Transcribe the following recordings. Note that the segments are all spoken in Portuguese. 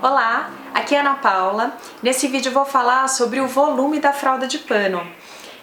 Olá, aqui é a Ana Paula. Nesse vídeo eu vou falar sobre o volume da fralda de pano.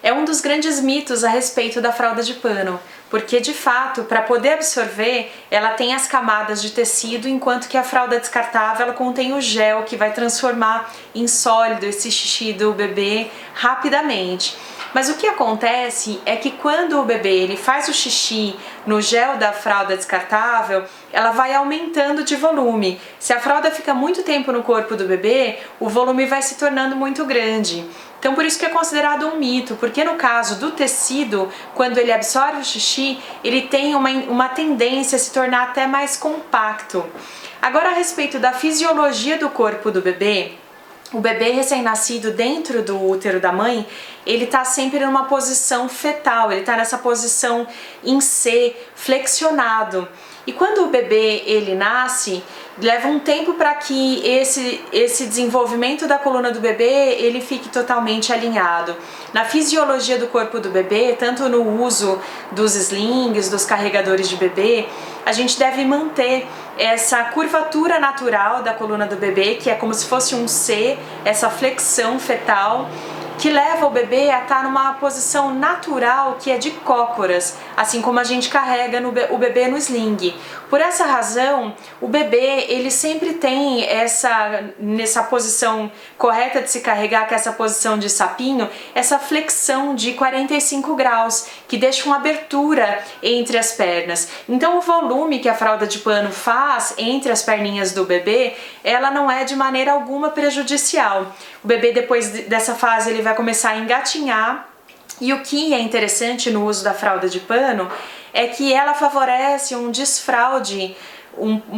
É um dos grandes mitos a respeito da fralda de pano, porque de fato, para poder absorver, ela tem as camadas de tecido, enquanto que a fralda descartável ela contém o gel que vai transformar em sólido esse xixi do bebê rapidamente. Mas o que acontece é que quando o bebê ele faz o xixi no gel da fralda descartável, ela vai aumentando de volume. Se a fralda fica muito tempo no corpo do bebê, o volume vai se tornando muito grande. Então por isso que é considerado um mito, porque no caso do tecido, quando ele absorve o xixi, ele tem uma tendência a se tornar até mais compacto. Agora a respeito da fisiologia do corpo do bebê, o bebê recém-nascido dentro do útero da mãe, ele está sempre numa posição fetal, ele está nessa posição em C, flexionado. E quando o bebê ele nasce, leva um tempo para que esse desenvolvimento da coluna do bebê ele fique totalmente alinhado. Na fisiologia do corpo do bebê, tanto no uso dos slings, dos carregadores de bebê, a gente deve manter essa curvatura natural da coluna do bebê, que é como se fosse um C, essa flexão fetal, que leva o bebê a estar numa posição natural que é de cócoras, assim como a gente carrega o bebê no sling. Por essa razão, o bebê ele sempre tem nessa posição correta de se carregar, que é essa posição de sapinho, essa flexão de 45 graus, que deixa uma abertura entre as pernas. Então o volume que a fralda de pano faz entre as perninhas do bebê, ela não é de maneira alguma prejudicial. O bebê depois dessa fase ele vai começar a engatinhar, e o que é interessante no uso da fralda de pano é que ela favorece um desfraude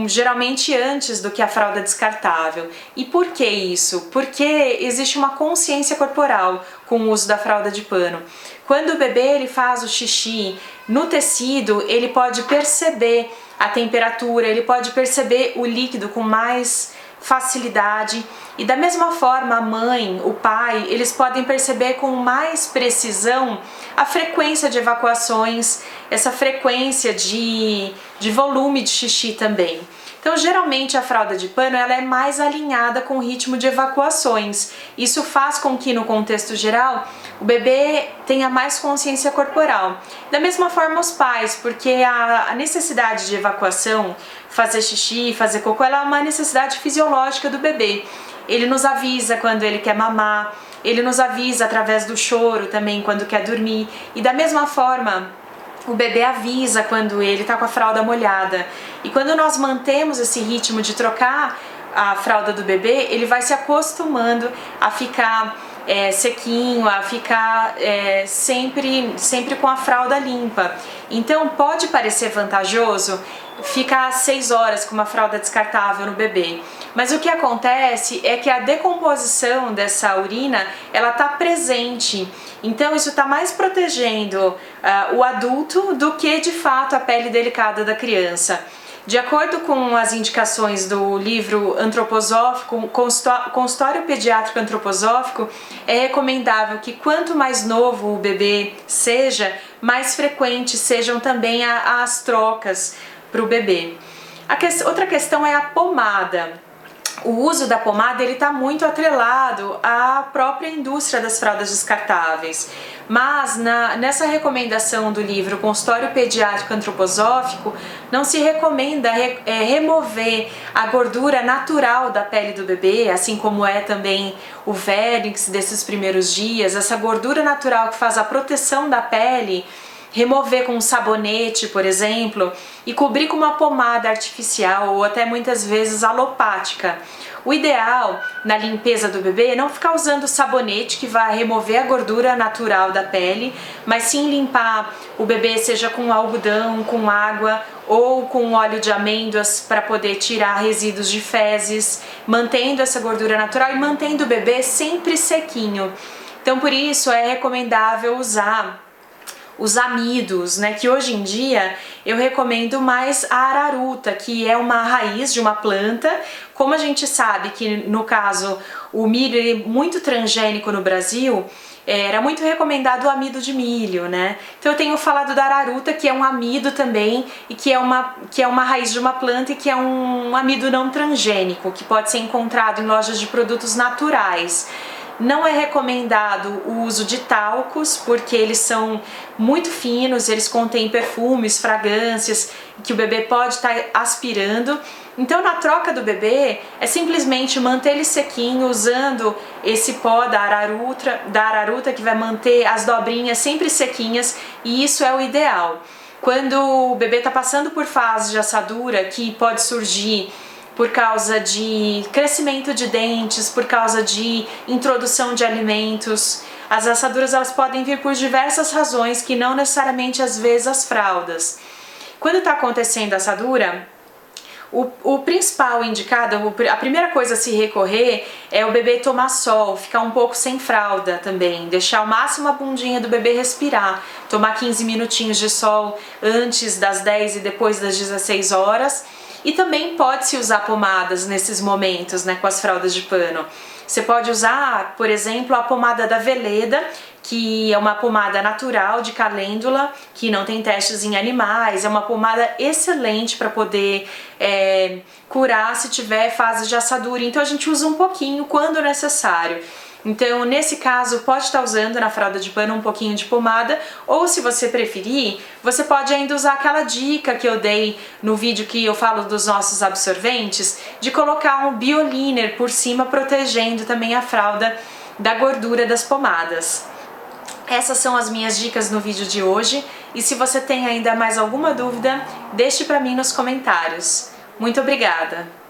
geralmente antes do que a fralda descartável. E por que isso? Porque existe uma consciência corporal com o uso da fralda de pano. Quando o bebê ele faz o xixi no tecido, ele pode perceber a temperatura, ele pode perceber o líquido com mais facilidade, e da mesma forma a mãe, o pai, eles podem perceber com mais precisão a frequência de evacuações, essa frequência de volume de xixi também. Então geralmente a fralda de pano ela é mais alinhada com o ritmo de evacuações. Isso faz com que no contexto geral o bebê tenha mais consciência corporal. Da mesma forma os pais, porque a necessidade de evacuação, fazer xixi, fazer cocô, ela é uma necessidade fisiológica do bebê. Ele nos avisa quando ele quer mamar, ele nos avisa através do choro também quando quer dormir, e da mesma forma o bebê avisa quando ele está com a fralda molhada. E quando nós mantemos esse ritmo de trocar a fralda do bebê, ele vai se acostumando a ficar sequinho, a ficar sempre com a fralda limpa. Então pode parecer vantajoso ficar 6 horas com uma fralda descartável no bebê, mas o que acontece é que a decomposição dessa urina ela está presente, então isso está mais protegendo o adulto do que de fato a pele delicada da criança. De acordo com as indicações do livro Antroposófico, Consultório Pediátrico Antroposófico, é recomendável que quanto mais novo o bebê seja, mais frequentes sejam também as trocas para o bebê. Outra questão é a pomada. O uso da pomada ele está muito atrelado à própria indústria das fraldas descartáveis, mas nessa recomendação do livro Consultório Pediátrico Antroposófico não se recomenda remover a gordura natural da pele do bebê, assim como é também o vernix desses primeiros dias, essa gordura natural que faz a proteção da pele, remover com um sabonete, por exemplo, e cobrir com uma pomada artificial ou até muitas vezes alopática. O ideal na limpeza do bebê é não ficar usando sabonete que vai remover a gordura natural da pele, mas sim limpar o bebê seja com algodão, com água ou com óleo de amêndoas para poder tirar resíduos de fezes, mantendo essa gordura natural e mantendo o bebê sempre sequinho. Então por isso é recomendável usar os amidos, né, que hoje em dia eu recomendo mais a araruta, que é uma raiz de uma planta. Como a gente sabe que no caso o milho é muito transgênico no Brasil, era muito recomendado o amido de milho, né? Então eu tenho falado da araruta, que é um amido também, e que é uma raiz de uma planta e que é um amido não transgênico, que pode ser encontrado em lojas de produtos naturais. Não é recomendado o uso de talcos, porque eles são muito finos, eles contêm perfumes, fragrâncias, que o bebê pode estar aspirando. Então, na troca do bebê, é simplesmente manter ele sequinho, usando esse pó da araruta, que vai manter as dobrinhas sempre sequinhas, e isso é o ideal. Quando o bebê está passando por fase de assadura, que pode surgir por causa de crescimento de dentes, por causa de introdução de alimentos. As assaduras elas podem vir por diversas razões, que não necessariamente às vezes as fraldas. Quando está acontecendo a assadura, o principal indicado, a primeira coisa a se recorrer é o bebê tomar sol, ficar um pouco sem fralda também, deixar ao máximo a bundinha do bebê respirar, tomar 15 minutinhos de sol antes das 10 e depois das 16 horas. E também pode-se usar pomadas nesses momentos, né, com as fraldas de pano. Você pode usar, por exemplo, a pomada da Veleda, que é uma pomada natural de calêndula, que não tem testes em animais, é uma pomada excelente para poder curar se tiver fase de assadura. Então a gente usa um pouquinho quando necessário. Então, nesse caso, pode estar usando na fralda de pano um pouquinho de pomada, ou se você preferir, você pode ainda usar aquela dica que eu dei no vídeo que eu falo dos nossos absorventes, de colocar um bioliner por cima, protegendo também a fralda da gordura das pomadas. Essas são as minhas dicas no vídeo de hoje, e se você tem ainda mais alguma dúvida, deixe para mim nos comentários. Muito obrigada!